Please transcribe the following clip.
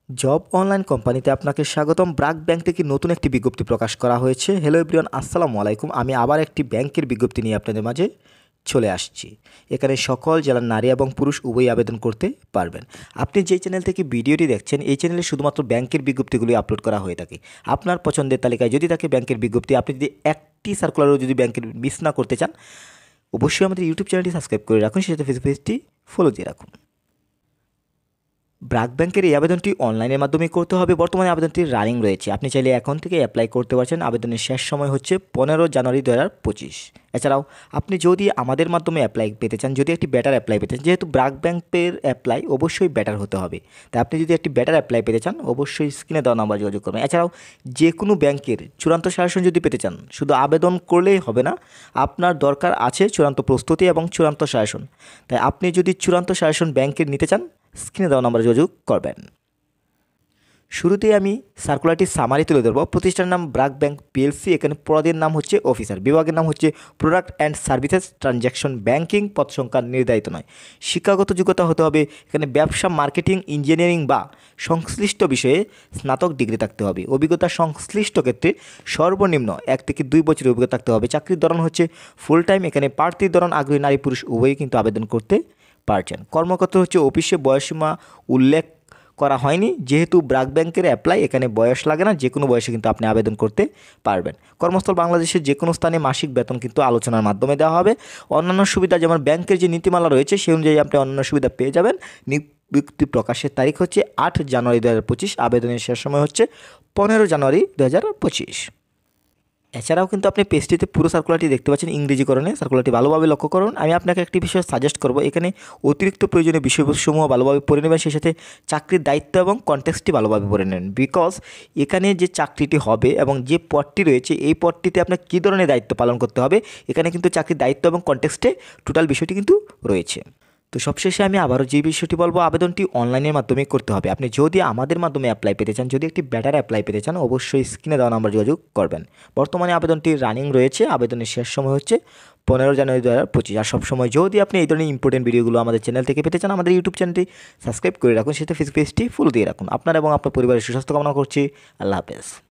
Job online কোম্পানিতে আপনাকে স্বাগতম। ব্র্যাক ব্যাংক থেকে নতুন একটি বিজ্ঞপ্তি প্রকাশ করা হয়েছে। হ্যালো এভরিওয়ান, আসসালামু আলাইকুম। আমি আবার একটি ব্যাংকের বিজ্ঞপ্তি নিয়ে আপনাদের মাঝে চলে আসছি। এখানে সকল জেলার নারী এবং পুরুষ উভয়ই আবেদন করতে পারবেন। আপনি যেই চ্যানেল থেকে ভিডিওটি দেখছেন, এই চ্যানেলে শুধুমাত্র ব্যাংকের বিজ্ঞপ্তিগুলি আপলোড করা হয়ে থাকে। আপনার পছন্দের তালিকায় যদি থাকে ব্যাংকের বিজ্ঞপ্তি, আপনি যদি একটি সার্কুলারও যদি ব্যাংকের মিস না করতে চান, অবশ্যই আমাদের ইউটিউব চ্যানেলটি সাবস্ক্রাইব করে রাখুন, সেটাতে ফেসবুক পেজটি ফলো দিয়ে রাখুন। ব্র্যাক ব্যাংকের এই আবেদনটি অনলাইনের মাধ্যমে করতে হবে। বর্তমানে আবেদনটি রানিং রয়েছে। আপনি চাইলে এখন থেকে অ্যাপ্লাই করতে পারছেন। আবেদনের শেষ সময় হচ্ছে 15 জানুয়ারি 2025। এছাড়াও আপনি যদি আমাদের মাধ্যমে অ্যাপ্লাই পেতে চান, যদি একটি বেটার অ্যাপ্লাই পেতে চান, যেহেতু ব্র্যাক ব্যাংকের অ্যাপ্লাই অবশ্যই বেটার হতে হবে, তাই আপনি যদি একটি বেটার অ্যাপ্লাই পেতে চান অবশ্যই স্ক্রিনে দেওয়া নাম্বার যোগাযোগ করবেন। এছাড়াও যে কোনো ব্যাংকের চূড়ান্ত সাজেশন যদি পেতে চান, শুধু আবেদন করলেই হবে না, আপনার দরকার আছে চূড়ান্ত প্রস্তুতি এবং চূড়ান্ত সাজেশন। তাই আপনি যদি চূড়ান্ত সাজেশন ব্যাংকের নিতে চান, স্ক্রিনে দেওয়া নাম্বারে যোগাযোগ করবেন। শুরুতেই আমি সার্কুলারটির সামারি তুলে ধরবো। প্রতিষ্ঠানের নাম ব্র্যাক ব্যাংক পিএলসি। এখানে পদের নাম হচ্ছে অফিসার, বিভাগের নাম হচ্ছে product and services transaction banking, পদ সংখ্যা নির্ধারিত নয়। শিক্ষাগত যোগ্যতা হতে হবে এখানে ব্যবসা, মার্কেটিং, ইঞ্জিনিয়ারিং বা সংশ্লিষ্ট বিষয়ে স্নাতক ডিগ্রি থাকতে হবে। অভিজ্ঞতা সংশ্লিষ্ট ক্ষেত্রে সর্বনিম্ন 1 থেকে 2 বছরের অভিজ্ঞতা থাকতে হবে। চাকরির ধরন হচ্ছে ফুল টাইম। এখানে প্রার্থীর ধরন আগ্রহী নারী পুরুষ উভয়ই কিন্তু আবেদন করতে পারছেন। কর্মকর্তা হচ্ছে অফিসে বয়সীমা উল্লেখ করা হয়নি, যেহেতু ব্র্যাক ব্যাংকের অ্যাপ্লাই এখানে বয়স লাগে না, যে কোনো বয়সে কিন্তু আপনি আবেদন করতে পারবেন। কর্মস্থল বাংলাদেশের যে কোনো স্থানে মাসিক বেতন কিন্তু আলোচনার মাধ্যমে দেওয়া হবে। অন্যান্য সুবিধা যেমন ব্যাংকের যে নীতিমালা রয়েছে সেই অনুযায়ী আপনি অন্যান্য সুবিধা পেয়ে যাবেন। বিজ্ঞপ্তি প্রকাশের তারিখ হচ্ছে 8 জানুয়ারি 2025। আবেদনের শেষ সময় হচ্ছে 15 জানুয়ারি 2025। এছাড়াও কিন্তু আপনি পেজটিতে পুরো সার্কুলারটি দেখতে পাচ্ছেন ইংরেজিকরণে। সার্কুলারটি ভালোভাবে লক্ষ্য করুন। আমি আপনাকে একটি বিষয় সাজেস্ট করব, এখানে অতিরিক্ত প্রয়োজনীয় বিষয়বস্তুসমূহ ভালোভাবে পড়ে নেবেন, সেই সাথে চাকরির দায়িত্ব এবং কনটেক্সটটি ভালোভাবে পড়ে নেন। বিকজ এখানে যে চাকরিটি হবে এবং যে পদটি রয়েছে, এই পদটিতে আপনার কী ধরনের দায়িত্ব পালন করতে হবে, এখানে কিন্তু চাকরির দায়িত্ব এবং কনটেক্সটে টোটাল বিষয়টি কিন্তু রয়েছে। তো সবশেষে আমি আবারও যে বিষয়টি বলবো, আবেদনটি অনলাইনের মাধ্যমে করতে হবে। আপনি যদি আমাদের মাধ্যমে অ্যাপ্লাই পেতে চান, যদি একটি বেটার অ্যাপ্লাই পেতে চান, অবশ্যই স্ক্রিনে দেওয়া নাম্বার যোগাযোগ করবেন। বর্তমানে আবেদনটি রানিং রয়েছে। আবেদনের শেষ সময় হচ্ছে 15 জানুয়ারি 2025। আর সবসময় যদি আপনি এই ধরনের ইম্পর্টেন্ট ভিডিওগুলো আমাদের চ্যানেল থেকে পেতে চান, আমাদের ইউটিউব চ্যানেলটি সাবস্ক্রাইব করে রাখুন, সেটা ফেসবুক পেজটি ফলো দিয়ে রাখুন। আপনার এবং আপনার পরিবারের সুস্বাস্থ্য কামনা করছি। আল্লাহ হাফেজ।